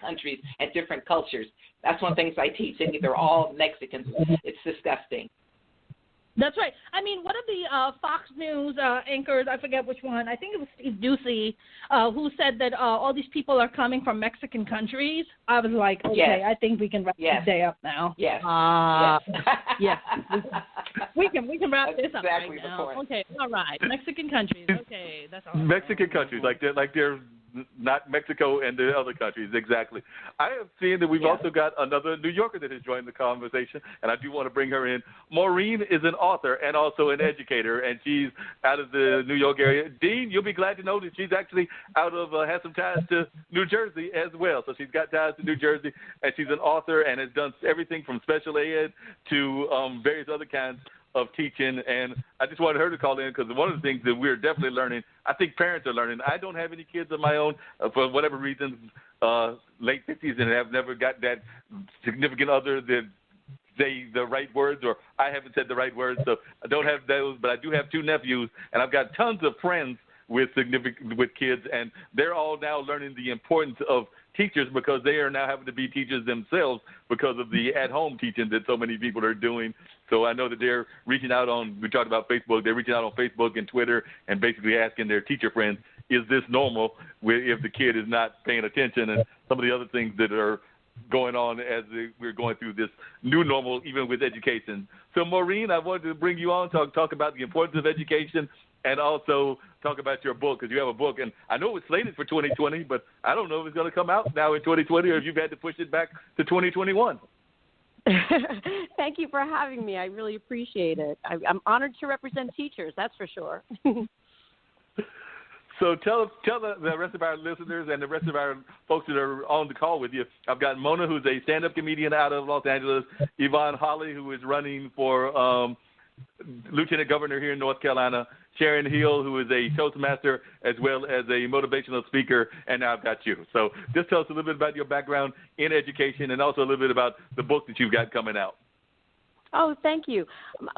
countries and different cultures. That's one of the things I teach, and they're all Mexicans. It's disgusting. That's right. I mean, one of the Fox News anchors, I forget which one, I think it was Steve Ducey, who said that all these people are coming from Mexican countries. I was like, okay, yes. I think we can wrap this day up now. Yes. Yes. We can wrap this up exactly right now. Point. Okay, all right. Mexican countries. Okay, that's all. Mexican countries, like they're not Mexico and the other countries, exactly. I have seen that we've also got another New Yorker that has joined the conversation, and I do want to bring her in. Maureen is an author and also an educator, and she's out of the New York area. Dean, you'll be glad to know that she's actually out of has some ties to New Jersey as well. So she's got ties to New Jersey, and she's an author and has done everything from special ed to various other kinds of teaching, and I just wanted her to call in because one of the things that we're definitely learning, I think parents are learning. I don't have any kids of my own for whatever reason, late 50s, and have never got that significant other that say the right words, or I haven't said the right words, so I don't have those, but I do have 2 nephews, and I've got tons of friends with kids, and they're all now learning the importance of teachers because they are now having to be teachers themselves because of the at-home teaching that so many people are doing. So I know that they're reaching out we talked about Facebook, they're reaching out on Facebook and Twitter and basically asking their teacher friends, is this normal if the kid is not paying attention, and some of the other things that are going on as we're going through this new normal, even with education. So Maureen, I wanted to bring you on to talk about the importance of education and also talk about your book, because you have a book. And I know it's slated for 2020, but I don't know if it's going to come out now in 2020 or if you've had to push it back to 2021. Thank you for having me. I really appreciate it. I'm honored to represent teachers, that's for sure. So tell the rest of our listeners and the rest of our folks that are on the call with you. I've got Mona, who's a stand-up comedian out of Los Angeles, Yvonne Holly, who is running for Lieutenant Governor here in North Carolina, Sharon Hill, who is a Toastmaster as well as a motivational speaker, and now I've got you. So just tell us a little bit about your background in education and also a little bit about the book that you've got coming out. Oh, thank you.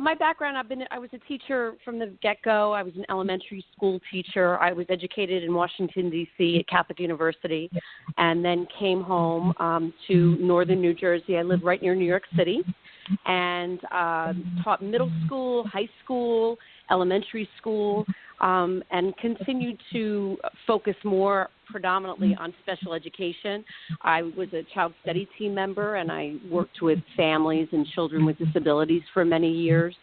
My background, I was a teacher from the get-go. I was an elementary school teacher. I was educated in Washington, D.C. at Catholic University, and then came home to northern New Jersey. I lived right near New York City, and taught middle school, high school, elementary school, and continued to focus more predominantly on special education. I was a child study team member, and I worked with families and children with disabilities for many years,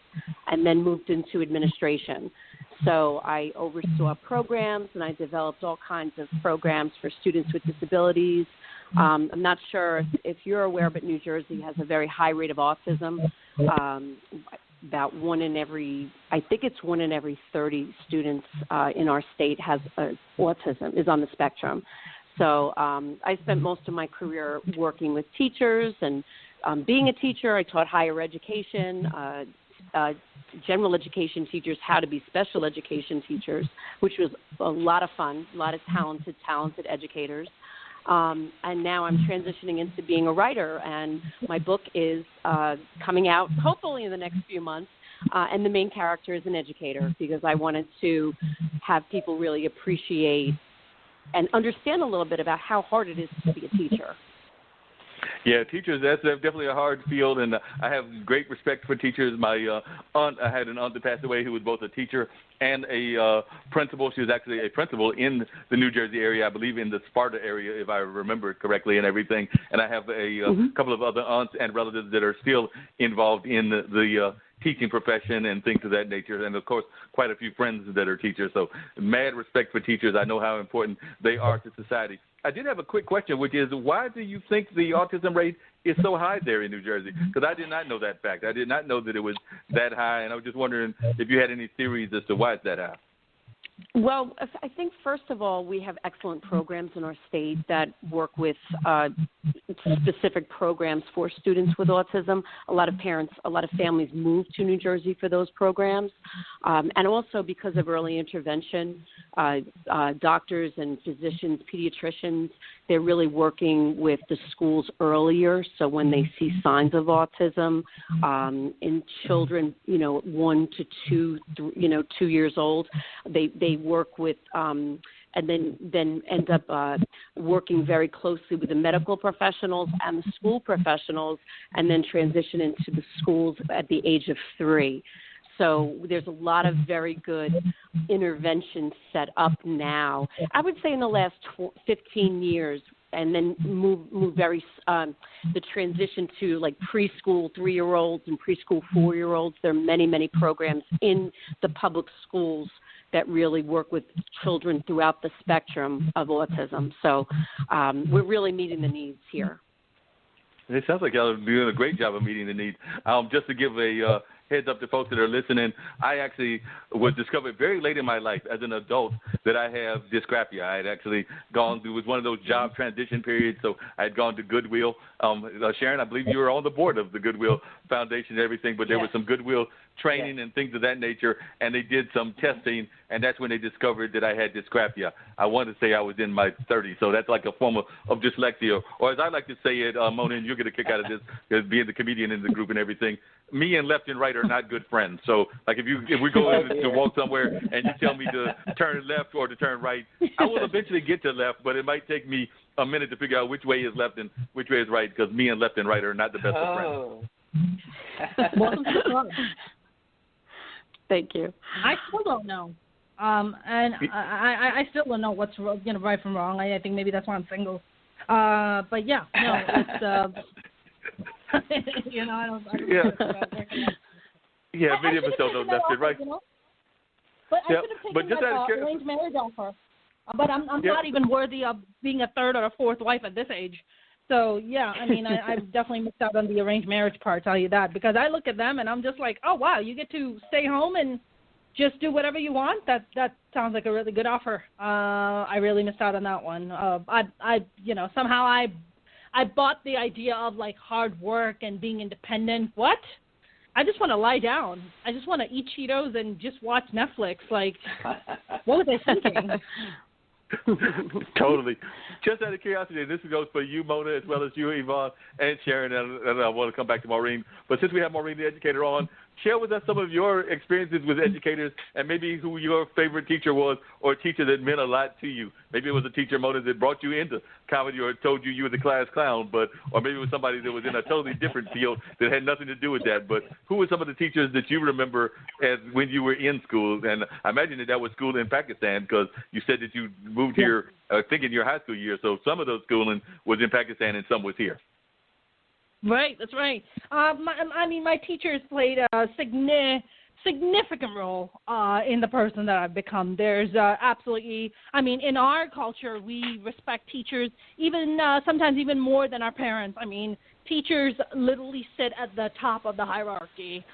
and then moved into administration. So I oversaw programs, and I developed all kinds of programs for students with disabilities. I'm not sure if you're aware, but New Jersey has a very high rate of autism. About 1 in every 30 students in our state has autism, is on the spectrum. So I spent most of my career working with teachers, and being a teacher, I taught higher education, general education teachers how to be special education teachers, which was a lot of fun, a lot of talented educators. And now I'm transitioning into being a writer, and my book is coming out hopefully in the next few months, and the main character is an educator, because I wanted to have people really appreciate and understand a little bit about how hard it is to be a teacher. Yeah, teachers, that's definitely a hard field, and I have great respect for teachers. My aunt, I had an aunt that passed away who was both a teacher and a principal. She was actually a principal in the New Jersey area, I believe in the Sparta area, if I remember it correctly, and everything. And I have a couple of other aunts and relatives that are still involved in the teaching profession and things of that nature, and of course quite a few friends that are teachers. So mad respect for teachers. I know how important they are to society. I did have a quick question, which is, why do you think the autism rate is so high there in New Jersey? Because I did not know that fact. I did not know that it was that high, and I was just wondering if you had any theories as to why it's that high. Well, I think, first of all, we have excellent programs in our state that work with specific programs for students with autism. A lot of parents, a lot of families move to New Jersey for those programs. And also because of early intervention, doctors and physicians, pediatricians, they're really working with the schools earlier. So when they see signs of autism in children, 1 to 2 years old, they work with and then end up working very closely with the medical professionals and the school professionals, and then transition into the schools at the age of 3. So there's a lot of very good interventions set up now. I would say in the last 15 years, and then move very the transition to like preschool 3-year-olds and preschool 4-year-olds. There are many, many programs in the public schools that really work with children throughout the spectrum of autism. So we're really meeting the needs here. It sounds like y'all are doing a great job of meeting the needs. Just to give a heads up to folks that are listening, I actually was discovered very late in my life as an adult that I have dysgraphia. I had actually gone through, it was one of those job transition periods, so I had gone to Goodwill. Sharon, I believe you were on the board of the Goodwill Foundation and everything, but there was some Goodwill training and things of that nature, and they did some testing, and that's when they discovered that I had dysgraphia. I want to say I was in my 30s, so that's like a form of dyslexia, or as I like to say it, Mona, and you'll get a kick out of this, as being the comedian in the group and everything, me and left and right are not good friends. So, like, if we go in to walk somewhere and you tell me to turn left or to turn right, I will eventually get to left, but it might take me a minute to figure out which way is left and which way is right, because me and left and right are not the best of friends. Welcome to the club. Thank you. I still don't know. And I still don't know what's right from wrong. I think maybe that's why I'm single. But yeah, no, it's I don't yeah, many of us don't know left and right. But I should have taken that arranged marriage offer. But I'm not even worthy of being a 3rd or a 4th wife at this age. So, yeah, I mean, I definitely missed out on the arranged marriage part, tell you that, because I look at them and I'm just like, oh, wow, you get to stay home and just do whatever you want? That sounds like a really good offer. I really missed out on that one. Somehow I bought the idea of, like, hard work and being independent. What? I just want to lie down. I just want to eat Cheetos and just watch Netflix. Like, what was I thinking? Totally. Just out of curiosity, this goes for you, Mona, as well as you, Yvonne, and Sharon, and I want to come back to Maureen. But since we have Maureen, the educator, on, share with us some of your experiences with educators and maybe who your favorite teacher was, or a teacher that meant a lot to you. Maybe it was a teacher, Mona, that brought you into comedy or told you were the class clown, or maybe it was somebody that was in a totally different field that had nothing to do with that. But who were some of the teachers that you remember as when you were in school? And I imagine that was school in Pakistan, because you said that you moved here, I think, in your high school year. So some of those schooling was in Pakistan and some was here. Right, that's right. My teachers played a significant role in the person that I've become. There's absolutely, in our culture, we respect teachers even sometimes even more than our parents. Teachers literally sit at the top of the hierarchy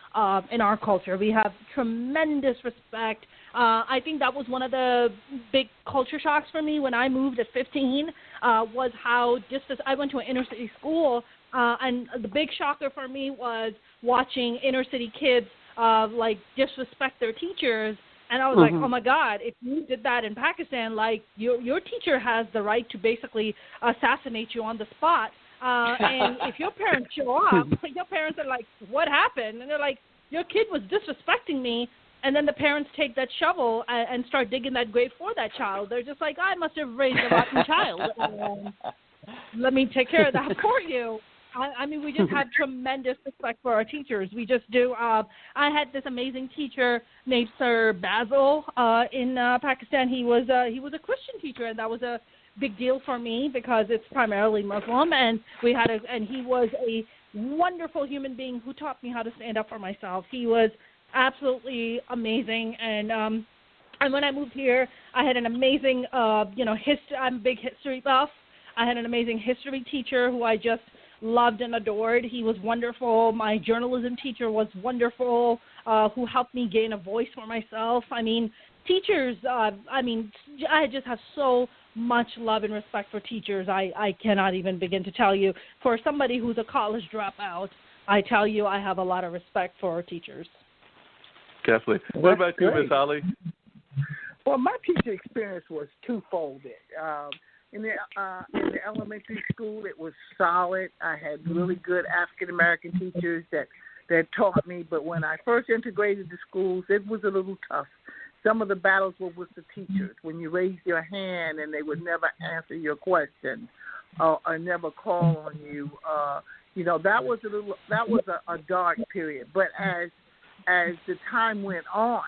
in our culture. We have tremendous respect. I think that was one of the big culture shocks for me when I moved at 15, was how just as I went to an inner city school, and the big shocker for me was watching inner city kids disrespect their teachers. And I was like, oh my God, if you did that in Pakistan, like your teacher has the right to basically assassinate you on the spot. And if your parents show up, your parents are like, what happened? And they're like, your kid was disrespecting me. And then the parents take that shovel and start digging that grave for that child. They're just like, I must have raised a rotten child. Let me take care of that for you. We just have tremendous respect for our teachers. We just do. I had this amazing teacher named Sir Basil in Pakistan. He was a Christian teacher, and that was a big deal for me because it's primarily Muslim. And he was a wonderful human being who taught me how to stand up for myself. He was absolutely amazing. And when I moved here, I had an amazing, history. I'm a big history buff. I had an amazing history teacher who I just loved and adored. He was wonderful. My journalism teacher was wonderful, who helped me gain a voice for myself. Teachers, I just have so much love and respect for teachers. I cannot even begin to tell you. For somebody who's a college dropout, I tell you I have a lot of respect for our teachers. Definitely. What about you, Ms. Holly? Well, my teacher experience was twofold. In the elementary school, it was solid. I had really good African-American teachers that taught me. But when I first integrated the schools, it was a little tough. some of the battles were with the teachers. When you raised your hand and they would never answer your question or never call on you, that was a dark period. But as the time went on,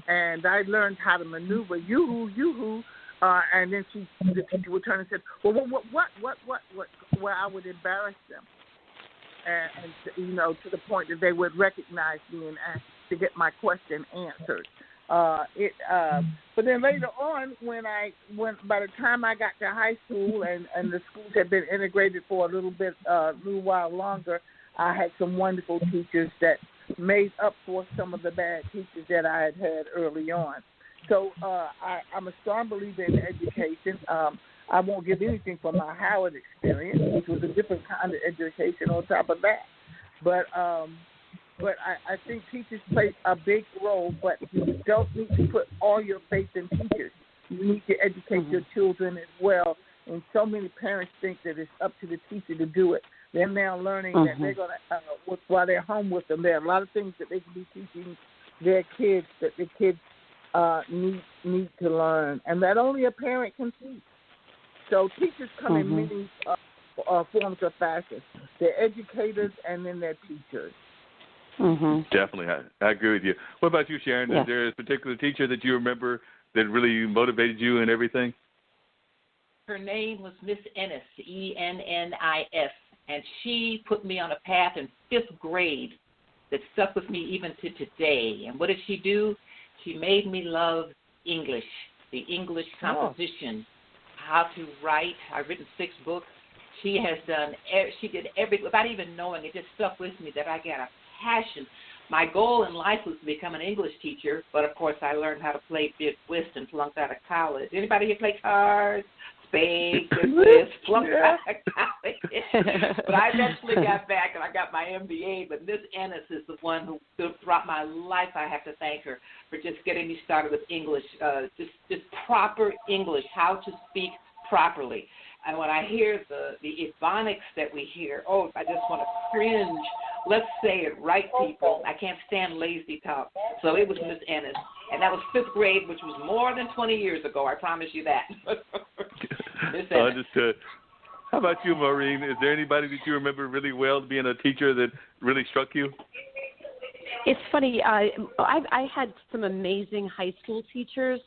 and I learned how to maneuver, yoo-hoo, and then the teacher would turn and say, well, what, I would embarrass them. And to the point that they would recognize me and ask to get my question answered. But then later on, when by the time I got to high school and the schools had been integrated for a little while longer, I had some wonderful teachers that made up for some of the bad teachers that I had had early on. So I'm a strong believer in education. I won't give anything from my Howard experience, which was a different kind of education on top of that. But I think teachers play a big role, but you don't need to put all your faith in teachers. You need to educate your children as well. And so many parents think that it's up to the teacher to do it. They're now learning that they're going to, while they're home with them, there are a lot of things that they can be teaching their kids that the kids need to learn, and that only a parent can teach. So teachers come in many forms of fashion. They're educators and then they're teachers. Definitely. I agree with you. What about you, Sharon? Is there a particular teacher that you remember that really motivated you and everything? Her name was Miss Ennis, Ennis, and she put me on a path in 5th grade that stuck with me even to today. And what did she do? She made me love English, the English composition, how to write. I've written 6 books. She did everything, without even knowing, it just stuck with me that I got a passion. My goal in life was to become an English teacher, but of course I learned how to play bid whist and flunked out of college. Anybody here play cards? Spades, whist, flunked out of college. But I eventually got back and I got my MBA, but Miss Ennis is the one who, throughout my life, I have to thank her for just getting me started with English, just proper English, how to speak properly. And when I hear the ebonics that we hear, I just want to cringe. Let's say it right, people. I can't stand lazy talk. So it was Miss Ennis. And that was 5th grade, which was more than 20 years ago. I promise you that. Understood. How about you, Maureen? Is there anybody that you remember really well being a teacher that really struck you? It's funny. I had some amazing high school teachers,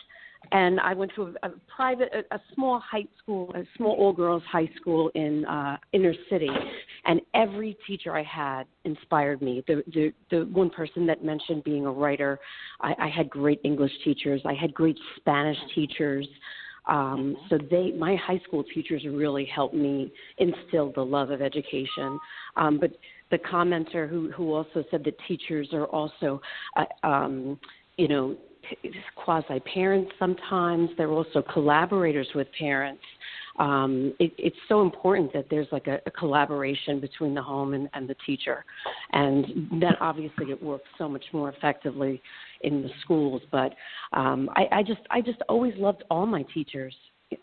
and I went to a small high school, a small all-girls high school in inner city, and every teacher I had inspired me. The one person that mentioned being a writer, I had great English teachers. I had great Spanish teachers. So my high school teachers really helped me instill the love of education. But the commenter who also said that teachers are also, quasi-parents sometimes. They're also collaborators with parents. It's so important that there's like a collaboration between the home and the teacher. And then obviously it works so much more effectively in the schools. But I just always loved all my teachers,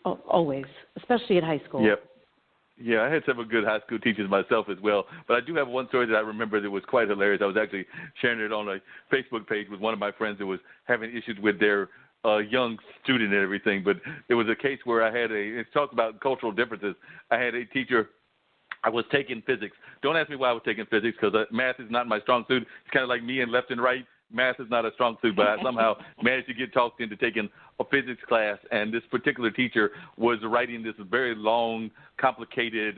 always, especially at high school. Yep. Yeah, I had several good high school teachers myself as well. But I do have one story that I remember that was quite hilarious. I was actually sharing it on a Facebook page with one of my friends that was having issues with their young student and everything. But it was a case where it talked about cultural differences. I had a teacher. I was taking physics. Don't ask me why I was taking physics, because math is not my strong suit. It's kind of like me and left and right. Math is not a strong suit, but I somehow managed to get talked into taking a physics class, and this particular teacher was writing this very long, complicated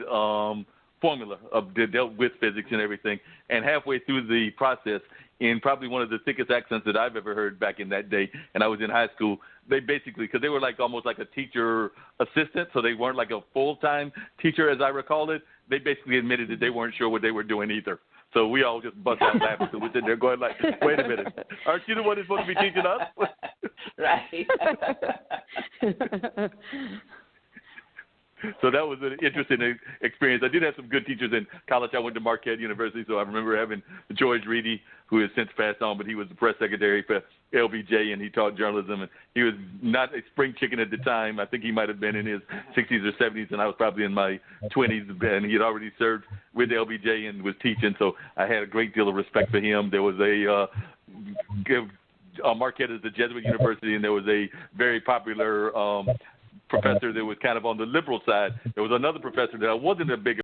formula that dealt with physics and everything. And halfway through the process, in probably one of the thickest accents that I've ever heard back in that day, and I was in high school, they basically, because they were like almost like a teacher assistant, so they weren't like a full-time teacher as I recall it, they basically admitted that they weren't sure what they were doing either. So we all just bust out laughing. So we're sitting there going like, wait a minute. Aren't you the one who's supposed to be teaching us? Right. So that was an interesting experience. I did have some good teachers in college. I went to Marquette University, so I remember having George Reedy, who has since passed on, but he was the press secretary for LBJ, and he taught journalism. And he was not a spring chicken at the time. I think he might have been in his 60s or 70s, and I was probably in my 20s, and he had already served with LBJ and was teaching, so I had a great deal of respect for him. There was a Marquette is a Jesuit university, and there was a very popular professor that was kind of on the liberal side. There was another professor that I wasn't a big